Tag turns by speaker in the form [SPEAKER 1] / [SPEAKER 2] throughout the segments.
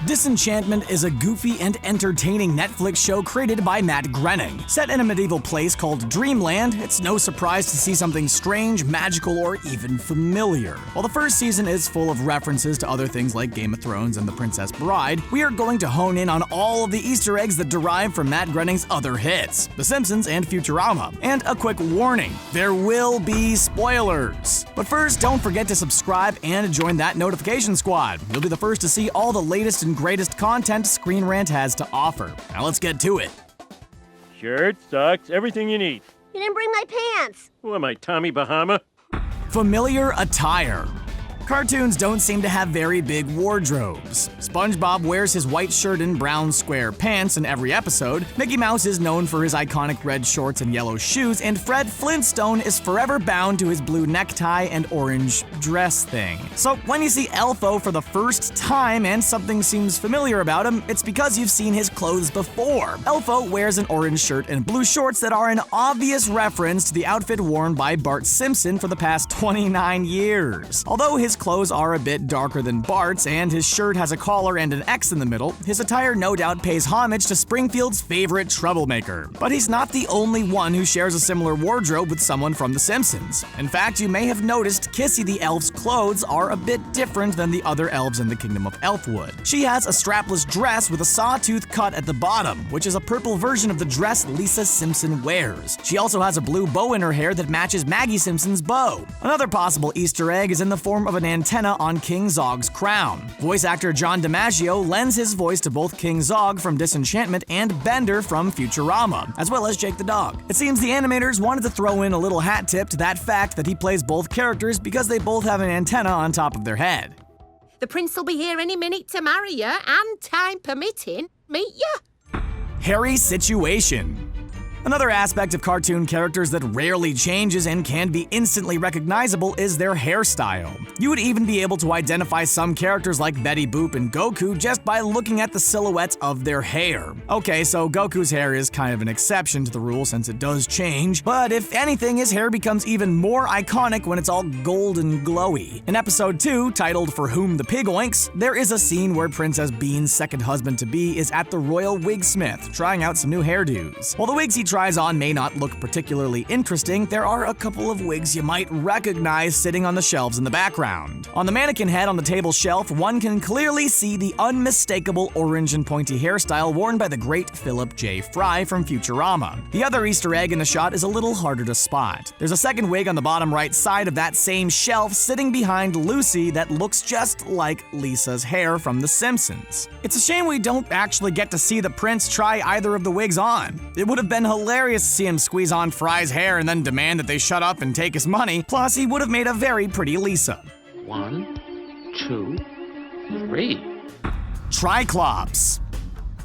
[SPEAKER 1] Disenchantment is a goofy and entertaining Netflix show created by Matt Groening. Set in a medieval place called Dreamland, it's no surprise to see something strange, magical, or even familiar. While the first season is full of references to other things like Game of Thrones and The Princess Bride, we are going to hone in on all of the Easter eggs that derive from Matt Groening's other hits, The Simpsons and Futurama. And a quick warning, there will be spoilers. But first, don't forget to subscribe and join that notification squad. You'll be the first to see all the latest and greatest content ScreenRant has to offer. Now let's get to it.
[SPEAKER 2] Shirt, socks, everything you need.
[SPEAKER 3] You didn't bring my pants.
[SPEAKER 2] Who am I, Tommy Bahama?
[SPEAKER 1] Familiar attire. Cartoons don't seem to have very big wardrobes. SpongeBob wears his white shirt and brown square pants in every episode, Mickey Mouse is known for his iconic red shorts and yellow shoes, and Fred Flintstone is forever bound to his blue necktie and orange dress thing. So when you see Elfo for the first time and something seems familiar about him, it's because you've seen his clothes before. Elfo wears an orange shirt and blue shorts that are an obvious reference to the outfit worn by Bart Simpson for the past 29 years. Although his clothes are a bit darker than Bart's and his shirt has a collar and an X in the middle, his attire no doubt pays homage to Springfield's favorite troublemaker. But he's not the only one who shares a similar wardrobe with someone from The Simpsons. In fact, you may have noticed Kissy the elf's clothes are a bit different than the other elves in the Kingdom of Elfwood. She has a strapless dress with a sawtooth cut at the bottom, which is a purple version of the dress Lisa Simpson wears. She also has a blue bow in her hair that matches Maggie Simpson's bow. Another possible Easter egg is in the form of an antenna on King Zog's crown. Voice actor John DiMaggio lends his voice to both King Zog from Disenchantment and Bender from Futurama, as well as Jake the dog. It seems the animators wanted to throw in a little hat tip to that fact that he plays both characters because they both have an antenna on top of their head.
[SPEAKER 4] The prince will be here any minute to marry you, and time permitting, meet you.
[SPEAKER 1] Hairy situation. Another aspect of cartoon characters that rarely changes and can be instantly recognizable is their hairstyle. You would even be able to identify some characters like Betty Boop and Goku just by looking at the silhouettes of their hair. Okay, so Goku's hair is kind of an exception to the rule since it does change, but if anything, his hair becomes even more iconic when it's all gold and glowy. In episode 2, titled For Whom the Pig Oinks, there is a scene where Princess Bean's second husband-to-be is at the royal wigsmith trying out some new hairdos. While the wigs he tries on may not look particularly interesting, there are a couple of wigs you might recognize sitting on the shelves in the background. On the mannequin head on the table shelf, one can clearly see the unmistakable orange and pointy hairstyle worn by the great Philip J. Fry from Futurama. The other Easter egg in the shot is a little harder to spot. There's a second wig on the bottom right side of that same shelf sitting behind Lucy that looks just like Lisa's hair from The Simpsons. It's a shame we don't actually get to see the prince try either of the wigs on. It would have been hilarious to see him squeeze on Fry's hair and then demand that they shut up and take his money, plus he would have made a very pretty Lisa.
[SPEAKER 5] 1, 2, 3.
[SPEAKER 1] Triclops.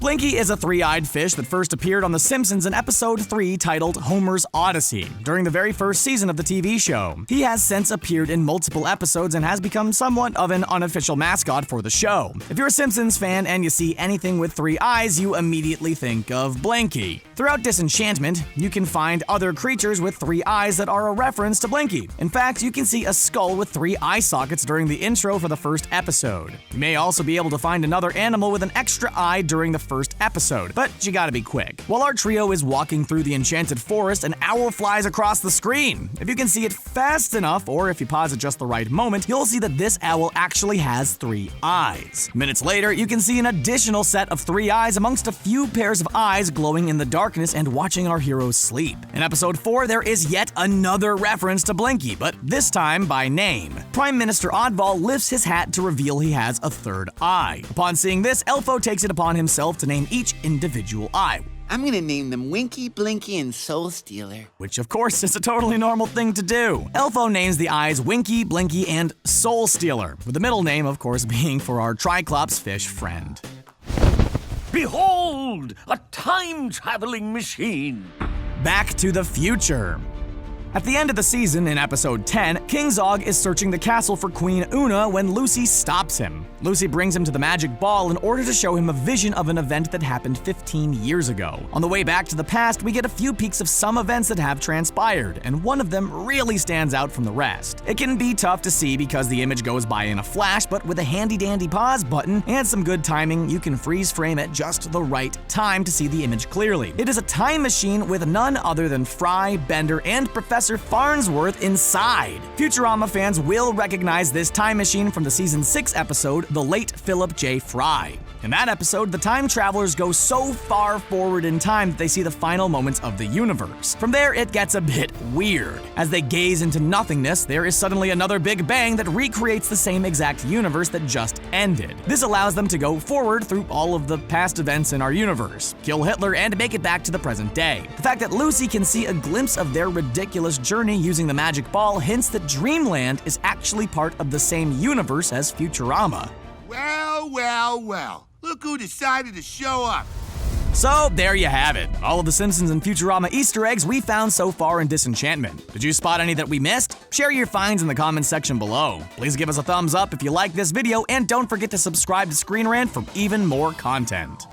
[SPEAKER 1] Blinky is a three-eyed fish that first appeared on The Simpsons in episode 3 titled Homer's Odyssey during the very first season of the TV show. He has since appeared in multiple episodes and has become somewhat of an unofficial mascot for the show. If you're a Simpsons fan and you see anything with 3 eyes, you immediately think of Blinky. Throughout Disenchantment, you can find other creatures with 3 eyes that are a reference to Blinky. In fact, you can see a skull with 3 eye sockets during the intro for the first episode. You may also be able to find another animal with an extra eye during the first episode, but you gotta be quick. While our trio is walking through the enchanted forest, an owl flies across the screen. If you can see it fast enough, or if you pause at just the right moment, you'll see that this owl actually has 3 eyes. Minutes later, you can see an additional set of 3 eyes amongst a few pairs of eyes glowing in the darkness and watching our heroes sleep. In episode 4, there is yet another reference to Blinky, but this time by name. Prime Minister Oddball lifts his hat to reveal he has a 3rd eye. Upon seeing this, Elfo takes it upon himself to name each individual eye.
[SPEAKER 6] I'm gonna name them Winky, Blinky, and Soul Stealer.
[SPEAKER 1] Which, of course, is a totally normal thing to do. Elfo names the eyes Winky, Blinky, and Soul Stealer, with the middle name, of course, being for our Triclops fish friend.
[SPEAKER 7] Behold, a time-traveling machine.
[SPEAKER 1] Back to the Future. At the end of the season, in episode 10, King Zog is searching the castle for Queen Una when Lucy stops him. Lucy brings him to the magic ball in order to show him a vision of an event that happened 15 years ago. On the way back to the past, we get a few peeks of some events that have transpired, and one of them really stands out from the rest. It can be tough to see because the image goes by in a flash, but with a handy-dandy pause button and some good timing, you can freeze frame at just the right time to see the image clearly. It is a time machine with none other than Fry, Bender, and Professor Farnsworth inside. Futurama fans will recognize this time machine from the season 6 episode, The Late Philip J. Fry. In that episode, the time travelers go so far forward in time that they see the final moments of the universe. From there, it gets a bit weird. As they gaze into nothingness, there is suddenly another Big Bang that recreates the same exact universe that just ended. This allows them to go forward through all of the past events in our universe, kill Hitler, and make it back to the present day. The fact that Lucy can see a glimpse of their ridiculous journey using the magic ball hints that Dreamland is actually part of the same universe as Futurama.
[SPEAKER 3] Well, well, well. Look who decided to show up.
[SPEAKER 1] So there you have it, all of the Simpsons and Futurama Easter eggs we found so far in Disenchantment. Did you spot any that we missed? Share your finds in the comments section below. Please give us a thumbs up if you like this video, and don't forget to subscribe to ScreenRant for even more content.